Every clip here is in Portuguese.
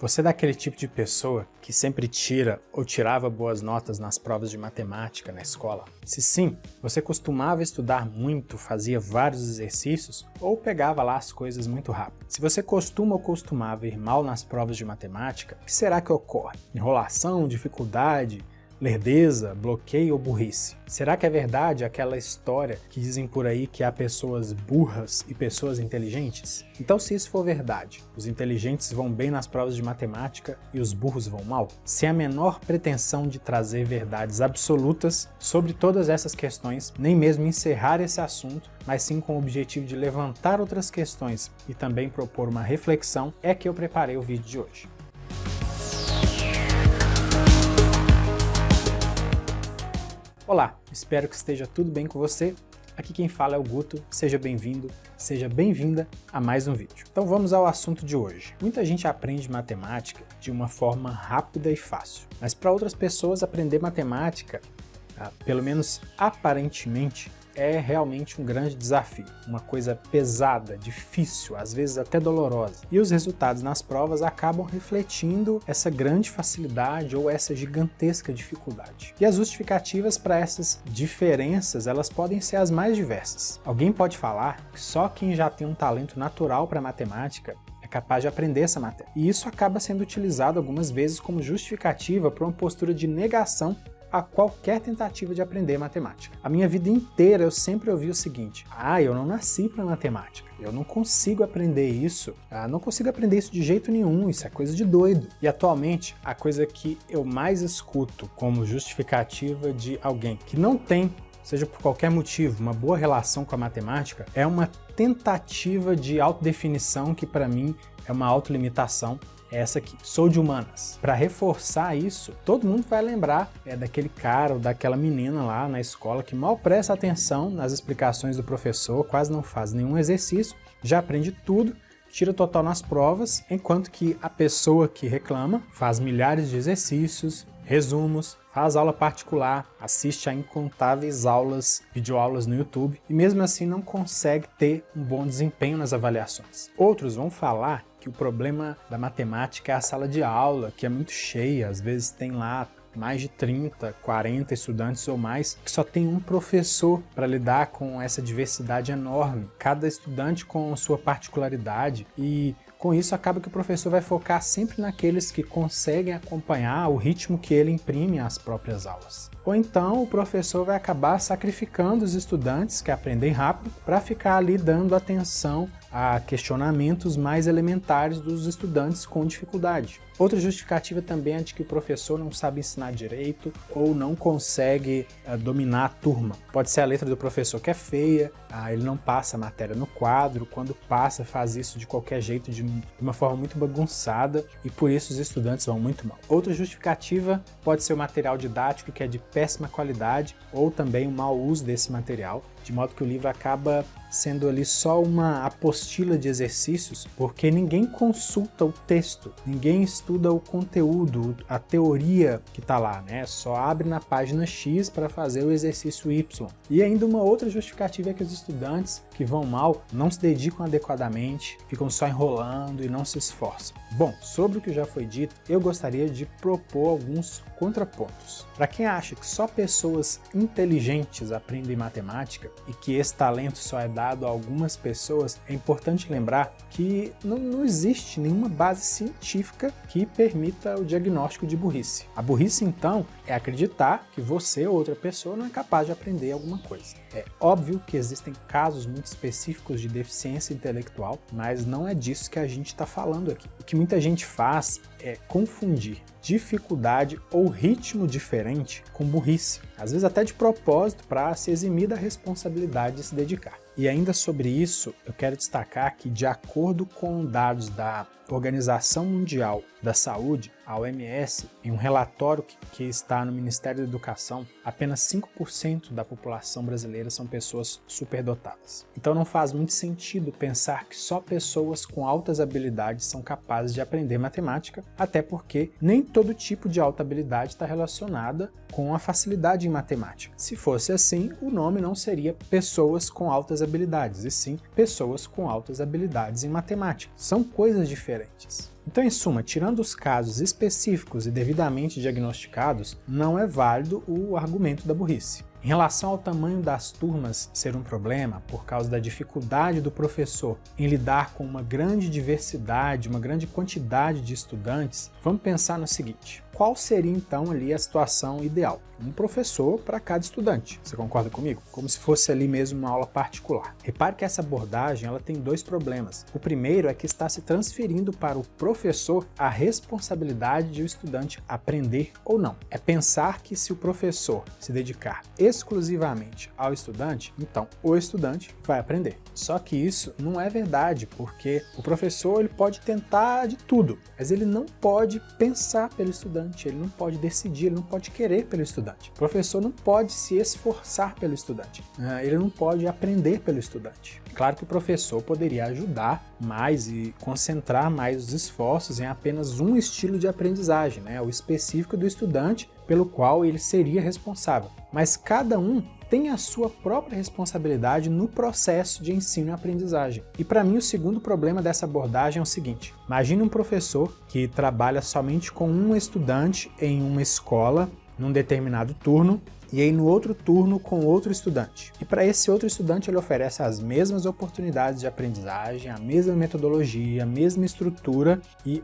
Você é daquele tipo de pessoa que sempre tira ou tirava boas notas nas provas de matemática na escola? Se sim, você costumava estudar muito, fazia vários exercícios ou pegava lá as coisas muito rápido? Se você costuma ou costumava ir mal nas provas de matemática, o que será que ocorre? Enrolação, dificuldade, lerdeza, bloqueio ou burrice? Será que é verdade aquela história que dizem por aí que há pessoas burras e pessoas inteligentes? Então, se isso for verdade, os inteligentes vão bem nas provas de matemática e os burros vão mal? Sem a menor pretensão de trazer verdades absolutas sobre todas essas questões, nem mesmo encerrar esse assunto, mas sim com o objetivo de levantar outras questões e também propor uma reflexão, é que eu preparei o vídeo de hoje. Olá, espero que esteja tudo bem com você. Aqui quem fala é o Guto, seja bem-vindo, seja bem-vinda a mais um vídeo. Então vamos ao assunto de hoje. Muita gente aprende matemática de uma forma rápida e fácil, mas para outras pessoas aprender matemática, pelo menos aparentemente, é realmente um grande desafio, uma coisa pesada, difícil, às vezes até dolorosa. E os resultados nas provas acabam refletindo essa grande facilidade ou essa gigantesca dificuldade. E as justificativas para essas diferenças, elas podem ser as mais diversas. Alguém pode falar que só quem já tem um talento natural para matemática é capaz de aprender essa matéria. E isso acaba sendo utilizado algumas vezes como justificativa para uma postura de negação a qualquer tentativa de aprender matemática. A minha vida inteira eu sempre ouvi o seguinte: eu não nasci para matemática, eu não consigo aprender isso, não consigo aprender isso de jeito nenhum, isso é coisa de doido. E atualmente, a coisa que eu mais escuto como justificativa de alguém que não tem, seja por qualquer motivo, uma boa relação com a matemática, é uma tentativa de autodefinição que para mim é uma autolimitação. Essa aqui, sou de humanas. Para reforçar isso, todo mundo vai lembrar daquele cara ou daquela menina lá na escola que mal presta atenção nas explicações do professor, quase não faz nenhum exercício, já aprende tudo, tira total nas provas, enquanto que a pessoa que reclama faz milhares de exercícios, resumos, faz aula particular, assiste a incontáveis aulas, videoaulas no YouTube e mesmo assim não consegue ter um bom desempenho nas avaliações. Outros vão falar que o problema da matemática é a sala de aula, que é muito cheia, às vezes tem lá mais de 30, 40 estudantes ou mais, que só tem um professor para lidar com essa diversidade enorme, cada estudante com sua particularidade, e com isso acaba que o professor vai focar sempre naqueles que conseguem acompanhar o ritmo que ele imprime às próprias aulas. Ou então o professor vai acabar sacrificando os estudantes que aprendem rápido para ficar ali dando atenção a questionamentos mais elementares dos estudantes com dificuldade. Outra justificativa também é de que o professor não sabe ensinar direito ou não consegue dominar a turma. Pode ser a letra do professor que é feia, ele não passa a matéria no quadro, quando passa faz isso de qualquer jeito, de uma forma muito bagunçada, e por isso os estudantes vão muito mal. Outra justificativa pode ser o material didático, que é de péssima qualidade, ou também o mau uso desse material, de modo que o livro acaba sendo ali só uma apostila de exercícios, porque ninguém consulta o texto, ninguém estuda o conteúdo, a teoria que está lá, né? Só abre na página X para fazer o exercício Y. E ainda uma outra justificativa é que os estudantes que vão mal não se dedicam adequadamente, ficam só enrolando e não se esforçam. Bom, sobre o que já foi dito, eu gostaria de propor alguns contrapontos. Para quem acha que só pessoas inteligentes aprendem matemática e que esse talento só é dado a algumas pessoas, é importante lembrar que não existe nenhuma base científica que permita o diagnóstico de burrice. A burrice, então, é acreditar que você ou outra pessoa não é capaz de aprender alguma coisa. É óbvio que existem casos muito específicos de deficiência intelectual, mas não é disso que a gente está falando aqui. O que muita gente faz é confundir dificuldade ou ritmo diferente com burrice, às vezes até de propósito para se eximir da responsabilidade de se dedicar. E ainda sobre isso, eu quero destacar que, de acordo com dados da Organização Mundial da Saúde, a OMS, em um relatório que está no Ministério da Educação, apenas 5% da população brasileira são pessoas superdotadas. Então não faz muito sentido pensar que só pessoas com altas habilidades são capazes de aprender matemática, até porque nem todo tipo de alta habilidade está relacionada com a facilidade em matemática. Se fosse assim, o nome não seria pessoas com altas habilidades, e sim pessoas com altas habilidades em matemática. São coisas diferentes. Então, em suma, tirando os casos específicos e devidamente diagnosticados, não é válido o argumento da burrice. Em relação ao tamanho das turmas ser um problema, por causa da dificuldade do professor em lidar com uma grande diversidade, uma grande quantidade de estudantes, vamos pensar no seguinte: qual seria então ali a situação ideal? Um professor para cada estudante, você concorda comigo? Como se fosse ali mesmo uma aula particular. Repare que essa abordagem ela tem dois problemas. O primeiro é que está se transferindo para o professor a responsabilidade de o estudante aprender ou não. É pensar que se o professor se dedicar exclusivamente ao estudante, então o estudante vai aprender. Só que isso não é verdade, porque o professor ele pode tentar de tudo, mas ele não pode pensar pelo estudante, ele não pode decidir, ele não pode querer pelo estudante. O professor não pode se esforçar pelo estudante, ele não pode aprender pelo estudante. Claro que o professor poderia ajudar mais e concentrar mais os esforços em apenas um estilo de aprendizagem, o específico do estudante pelo qual ele seria responsável. Mas cada um tem a sua própria responsabilidade no processo de ensino e aprendizagem. E para mim o segundo problema dessa abordagem é o seguinte: imagine um professor que trabalha somente com um estudante em uma escola, num determinado turno, e aí no outro turno com outro estudante. E para esse outro estudante ele oferece as mesmas oportunidades de aprendizagem, a mesma metodologia, a mesma estrutura e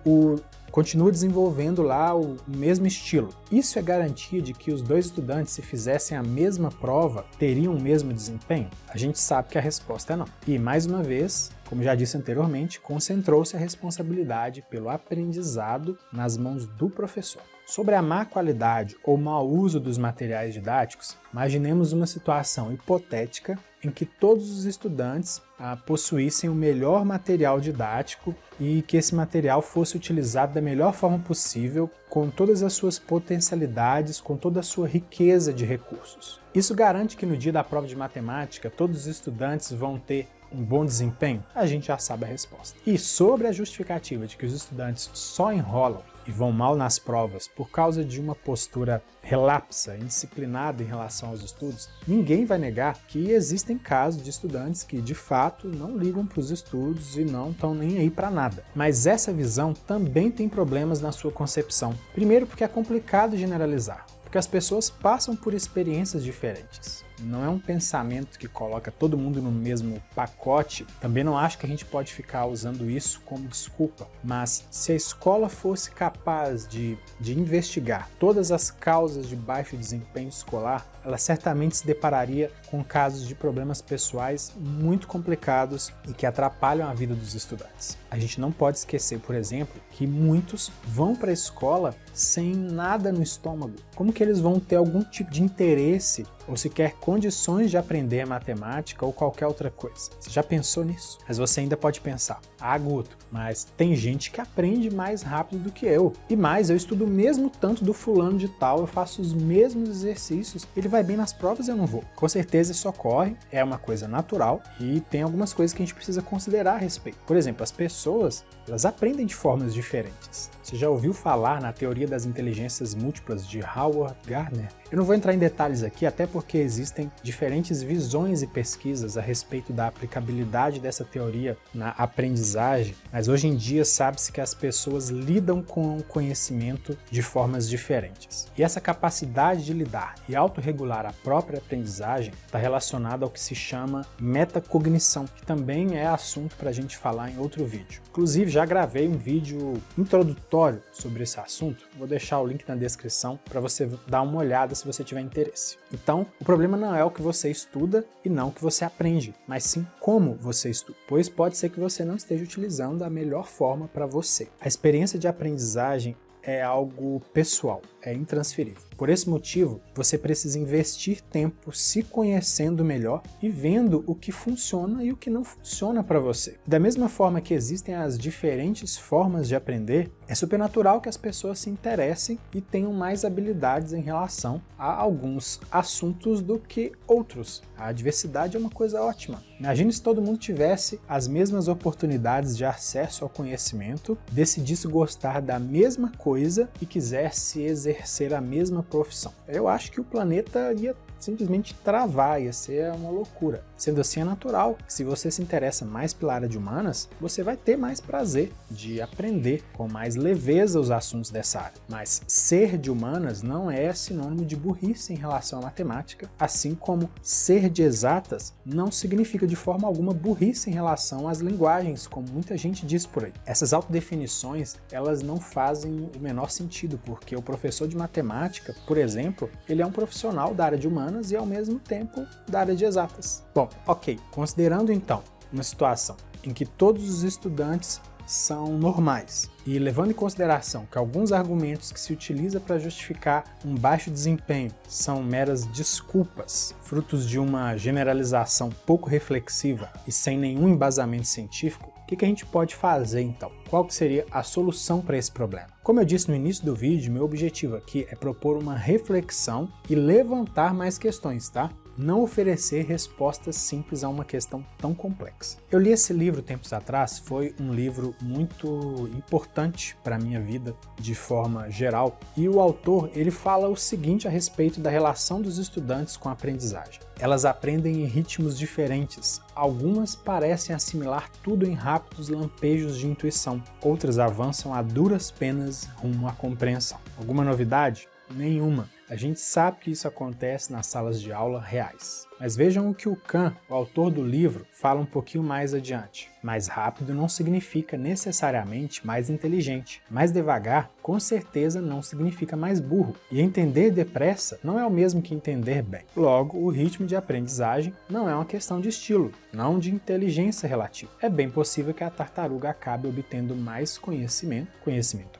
continua desenvolvendo lá o mesmo estilo. Isso é garantia de que os dois estudantes, se fizessem a mesma prova, teriam o mesmo desempenho? A gente sabe que a resposta é não. E mais uma vez, como já disse anteriormente, concentrou-se a responsabilidade pelo aprendizado nas mãos do professor. Sobre a má qualidade ou mau uso dos materiais didáticos, imaginemos uma situação hipotética em que todos os estudantes possuíssem o melhor material didático e que esse material fosse utilizado da melhor forma possível, com todas as suas potencialidades, com toda a sua riqueza de recursos. Isso garante que no dia da prova de matemática todos os estudantes vão ter um bom desempenho? A gente já sabe a resposta. E sobre a justificativa de que os estudantes só enrolam e vão mal nas provas por causa de uma postura relapsa, indisciplinada em relação aos estudos, ninguém vai negar que existem casos de estudantes que de fato não ligam para os estudos e não estão nem aí para nada. Mas essa visão também tem problemas na sua concepção. Primeiro porque é complicado generalizar, porque as pessoas passam por experiências diferentes. Não é um pensamento que coloca todo mundo no mesmo pacote. Também não acho que a gente pode ficar usando isso como desculpa. Mas se a escola fosse capaz de investigar todas as causas de baixo desempenho escolar, ela certamente se depararia com casos de problemas pessoais muito complicados e que atrapalham a vida dos estudantes. A gente não pode esquecer, por exemplo, que muitos vão para a escola sem nada no estômago. Como que eles vão ter algum tipo de interesse ou sequer condições de aprender matemática ou qualquer outra coisa? Você já pensou nisso? Mas você ainda pode pensar: ah, Guto, mas tem gente que aprende mais rápido do que eu. E mais, eu estudo o mesmo tanto do fulano de tal, eu faço os mesmos exercícios, ele vai bem nas provas e eu não vou. Com certeza isso ocorre, é uma coisa natural e tem algumas coisas que a gente precisa considerar a respeito. Por exemplo, as pessoas, elas aprendem de formas diferentes. Você já ouviu falar na teoria das inteligências múltiplas de Howard Gardner? Eu não vou entrar em detalhes aqui, até porque existem diferentes visões e pesquisas a respeito da aplicabilidade dessa teoria na aprendizagem, mas hoje em dia sabe-se que as pessoas lidam com o conhecimento de formas diferentes. E essa capacidade de lidar e autorregular a própria aprendizagem está relacionada ao que se chama metacognição, que também é assunto para a gente falar em outro vídeo. Inclusive, já gravei um vídeo introdutório sobre esse assunto, vou deixar o link na descrição para você dar uma olhada se você tiver interesse. Então, o problema não é o que você estuda e não o que você aprende, mas sim como você estuda, pois pode ser que você não esteja utilizando a melhor forma para você. A experiência de aprendizagem é algo pessoal, é intransferível. Por esse motivo, você precisa investir tempo se conhecendo melhor e vendo o que funciona e o que não funciona para você. Da mesma forma que existem as diferentes formas de aprender, é supernatural que as pessoas se interessem e tenham mais habilidades em relação a alguns assuntos do que outros. A diversidade é uma coisa ótima. Imagine se todo mundo tivesse as mesmas oportunidades de acesso ao conhecimento, decidisse gostar da mesma coisa e quisesse exercer a mesma profissão. Eu acho que o planeta ia simplesmente travar, ia ser uma loucura. Sendo assim, é natural que se você se interessa mais pela área de humanas, você vai ter mais prazer de aprender com mais leveza os assuntos dessa área. Mas ser de humanas não é sinônimo de burrice em relação à matemática, assim como ser de exatas não significa de forma alguma burrice em relação às linguagens, como muita gente diz por aí. Essas autodefinições, elas não fazem o menor sentido, porque o professor de matemática, por exemplo, ele é um profissional da área de humanas e ao mesmo tempo da área de exatas. Bom, ok, considerando então uma situação em que todos os estudantes são normais e levando em consideração que alguns argumentos que se utiliza para justificar um baixo desempenho são meras desculpas, frutos de uma generalização pouco reflexiva e sem nenhum embasamento científico, o que a gente pode fazer então? Qual que seria a solução para esse problema? Como eu disse no início do vídeo, meu objetivo aqui é propor uma reflexão e levantar mais questões, tá? Não oferecer respostas simples a uma questão tão complexa. Eu li esse livro tempos atrás, foi um livro muito importante para a minha vida de forma geral, e o autor ele fala o seguinte a respeito da relação dos estudantes com a aprendizagem. Elas aprendem em ritmos diferentes. Algumas parecem assimilar tudo em rápidos lampejos de intuição, outras avançam a duras penas rumo à compreensão. Alguma novidade? Nenhuma. A gente sabe que isso acontece nas salas de aula reais. Mas vejam o que o Kahn, o autor do livro, fala um pouquinho mais adiante. Mais rápido não significa necessariamente mais inteligente. Mais devagar, com certeza, não significa mais burro. E entender depressa não é o mesmo que entender bem. Logo, o ritmo de aprendizagem não é uma questão de estilo, não de inteligência relativa. É bem possível que a tartaruga acabe obtendo mais conhecimento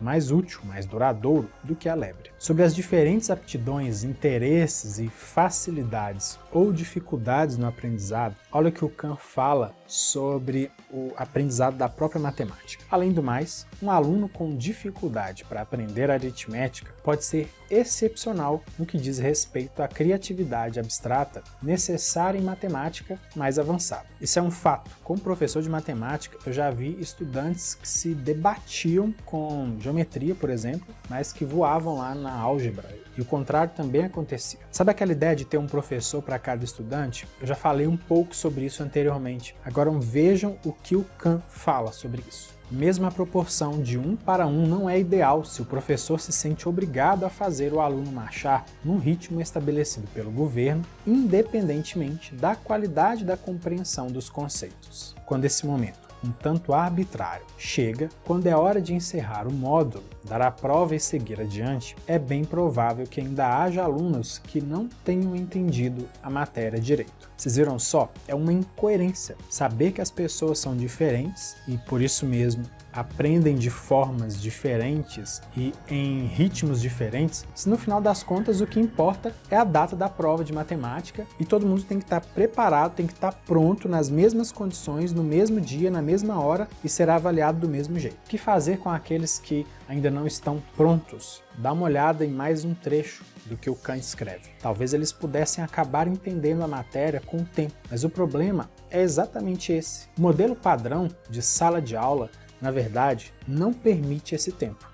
mais útil, mais duradouro do que a lebre. Sobre as diferentes aptidões, interesses e facilidades ou dificuldades no aprendizado, olha o que o Kahn fala sobre o aprendizado da própria matemática. Além do mais, um aluno com dificuldade para aprender aritmética pode ser excepcional no que diz respeito à criatividade abstrata necessária em matemática mais avançada. Isso é um fato. Como professor de matemática, eu já vi estudantes que se debatiam com geometria, por exemplo, mas que voavam lá na álgebra. E o contrário também acontecia. Sabe aquela ideia de ter um professor para cada estudante? Eu já falei um pouco sobre isso anteriormente. Agora vejam o que o Kahn fala sobre isso. Mesmo a proporção de 1 para 1 não é ideal se o professor se sente obrigado a fazer o aluno marchar num ritmo estabelecido pelo governo, independentemente da qualidade da compreensão dos conceitos. Quando esse momento, um tanto arbitrário, chega, quando é hora de encerrar o módulo, dar a prova e seguir adiante, é bem provável que ainda haja alunos que não tenham entendido a matéria direito. Vocês viram só? É uma incoerência. Saber que as pessoas são diferentes e, por isso mesmo, aprendem de formas diferentes e em ritmos diferentes, se no final das contas o que importa é a data da prova de matemática e todo mundo tem que estar preparado, tem que estar pronto nas mesmas condições, no mesmo dia, na mesma hora e será avaliado do mesmo jeito. O que fazer com aqueles que ainda não estão prontos? Dá uma olhada em mais um trecho do que o Kahn escreve. Talvez eles pudessem acabar entendendo a matéria com o tempo, mas o problema é exatamente esse. O modelo padrão de sala de aula, na verdade, não permite esse tempo.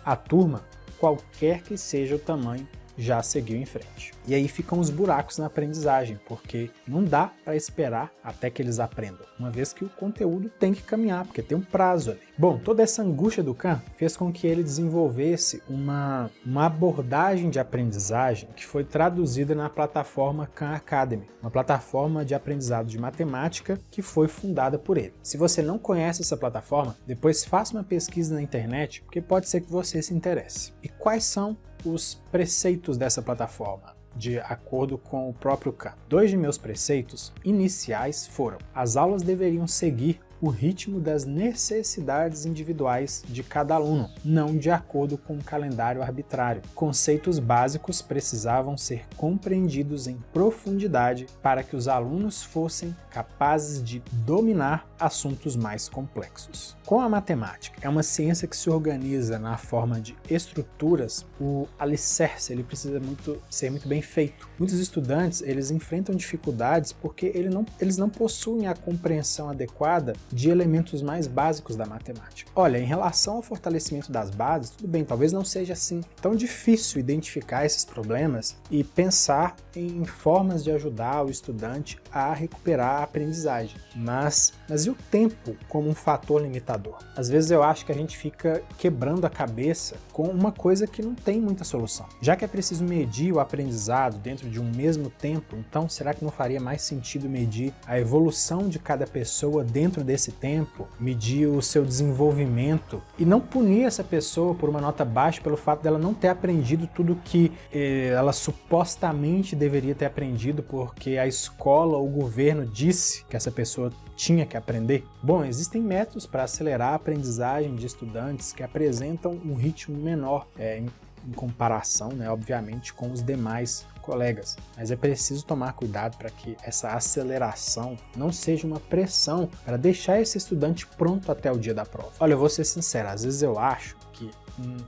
A turma, qualquer que seja o tamanho, já seguiu em frente. E aí ficam os buracos na aprendizagem, porque não dá para esperar até que eles aprendam, uma vez que o conteúdo tem que caminhar, porque tem um prazo ali. Bom, toda essa angústia do Kahn fez com que ele desenvolvesse uma abordagem de aprendizagem que foi traduzida na plataforma Khan Academy, uma plataforma de aprendizado de matemática que foi fundada por ele. Se você não conhece essa plataforma, depois faça uma pesquisa na internet, porque pode ser que você se interesse. E quais são os preceitos dessa plataforma? De acordo com o próprio Kahn. 2 de meus preceitos iniciais foram: as aulas deveriam seguir o ritmo das necessidades individuais de cada aluno, não de acordo com um calendário arbitrário. Conceitos básicos precisavam ser compreendidos em profundidade para que os alunos fossem capazes de dominar assuntos mais complexos. Com a matemática, é uma ciência que se organiza na forma de estruturas, o alicerce ele precisa ser muito bem feito. Muitos estudantes eles enfrentam dificuldades porque eles não possuem a compreensão adequada de elementos mais básicos da matemática. Olha, em relação ao fortalecimento das bases, tudo bem, talvez não seja assim tão difícil identificar esses problemas e pensar em formas de ajudar o estudante a recuperar a aprendizagem. Mas e o tempo como um fator limitador? Às vezes eu acho que a gente fica quebrando a cabeça com uma coisa que não tem muita solução. Já que é preciso medir o aprendizado dentro de um mesmo tempo, então será que não faria mais sentido medir a evolução de cada pessoa dentro desse tempo, medir o seu desenvolvimento e não punir essa pessoa por uma nota baixa pelo fato dela não ter aprendido tudo que ela supostamente deveria ter aprendido porque a escola ou o governo disse que essa pessoa tinha que aprender? Bom, existem métodos para acelerar a aprendizagem de estudantes que apresentam um ritmo menor em comparação, obviamente, com os demais colegas. Mas é preciso tomar cuidado para que essa aceleração não seja uma pressão para deixar esse estudante pronto até o dia da prova. Olha, eu vou ser sincero, às vezes eu acho que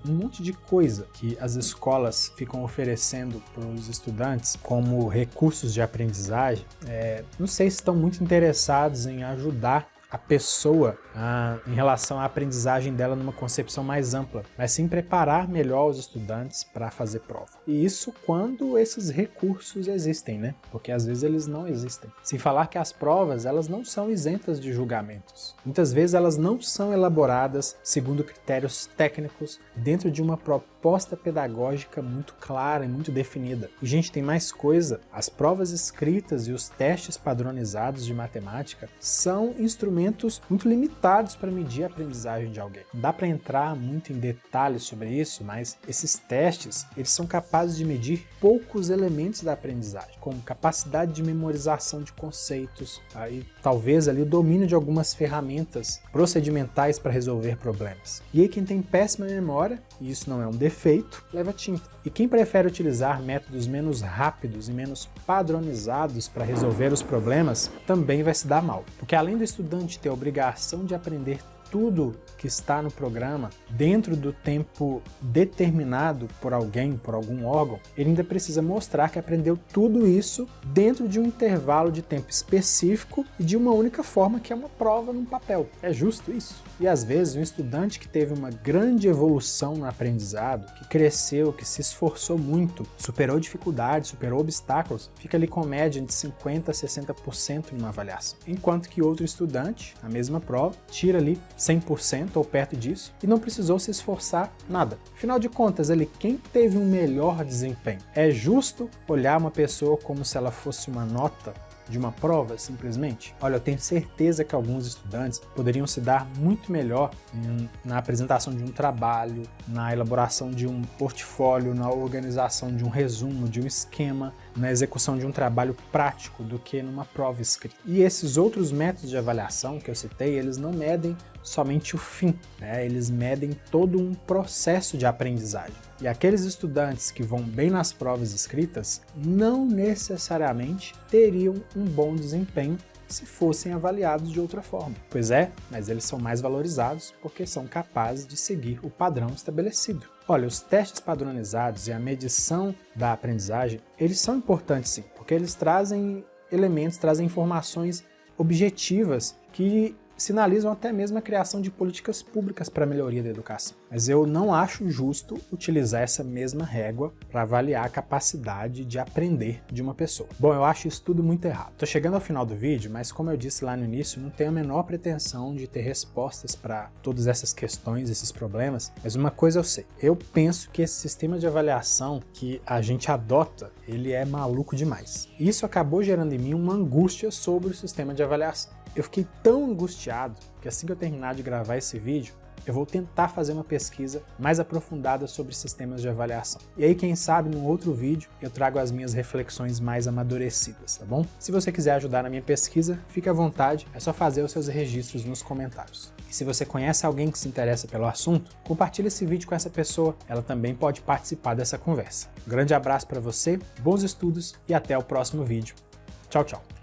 um monte de coisa que as escolas ficam oferecendo para os estudantes como recursos de aprendizagem, não sei se estão muito interessados em ajudar a pessoa em relação à aprendizagem dela numa concepção mais ampla, mas sim preparar melhor os estudantes para fazer prova. E isso quando esses recursos existem, Porque às vezes eles não existem. Sem falar que as provas, elas não são isentas de julgamentos. Muitas vezes elas não são elaboradas segundo critérios técnicos dentro de uma proposta pedagógica muito clara e muito definida. E, gente, tem mais coisa. As provas escritas e os testes padronizados de matemática são instrumentos muito limitados para medir a aprendizagem de alguém. Não dá para entrar muito em detalhes sobre isso, mas esses testes, eles são capazes de medir poucos elementos da aprendizagem, como capacidade de memorização de conceitos, e talvez ali o domínio de algumas ferramentas procedimentais para resolver problemas. E aí quem tem péssima memória, e isso não é um defeito, leva tinta. E quem prefere utilizar métodos menos rápidos e menos padronizados para resolver os problemas, também vai se dar mal. Porque além do estudante ter a obrigação de aprender tudo que está no programa dentro do tempo determinado por alguém, por algum órgão, ele ainda precisa mostrar que aprendeu tudo isso dentro de um intervalo de tempo específico e de uma única forma, que é uma prova num papel. É justo isso? E às vezes um estudante que teve uma grande evolução no aprendizado, que cresceu, que se esforçou muito, superou dificuldades, superou obstáculos, fica ali com média de 50% a 60% em uma avaliação. Enquanto que outro estudante, na mesma prova, tira ali 100% ou perto disso e não precisou se esforçar nada. Afinal de contas, ali, quem teve um melhor desempenho? É justo olhar uma pessoa como se ela fosse uma nota de uma prova, simplesmente? Olha, eu tenho certeza que alguns estudantes poderiam se dar muito melhor na apresentação de um trabalho, na elaboração de um portfólio, na organização de um resumo, de um esquema, na execução de um trabalho prático do que numa prova escrita. E esses outros métodos de avaliação que eu citei, eles não medem somente o fim, Eles medem todo um processo de aprendizagem. E aqueles estudantes que vão bem nas provas escritas não necessariamente teriam um bom desempenho se fossem avaliados de outra forma. Pois é, mas eles são mais valorizados porque são capazes de seguir o padrão estabelecido. Olha, os testes padronizados e a medição da aprendizagem, eles são importantes sim, porque eles trazem elementos, trazem informações objetivas que sinalizam até mesmo a criação de políticas públicas para a melhoria da educação. Mas eu não acho justo utilizar essa mesma régua para avaliar a capacidade de aprender de uma pessoa. Bom, eu acho isso tudo muito errado. Estou chegando ao final do vídeo, mas como eu disse lá no início, não tenho a menor pretensão de ter respostas para todas essas questões, esses problemas, mas uma coisa eu sei. Eu penso que esse sistema de avaliação que a gente adota, ele é maluco demais. E isso acabou gerando em mim uma angústia sobre o sistema de avaliação. Eu fiquei tão angustiado que assim que eu terminar de gravar esse vídeo, eu vou tentar fazer uma pesquisa mais aprofundada sobre sistemas de avaliação. E aí, quem sabe, num outro vídeo, eu trago as minhas reflexões mais amadurecidas, tá bom? Se você quiser ajudar na minha pesquisa, fique à vontade, é só fazer os seus registros nos comentários. E se você conhece alguém que se interessa pelo assunto, compartilhe esse vídeo com essa pessoa, ela também pode participar dessa conversa. Um grande abraço para você, bons estudos e até o próximo vídeo. Tchau, tchau!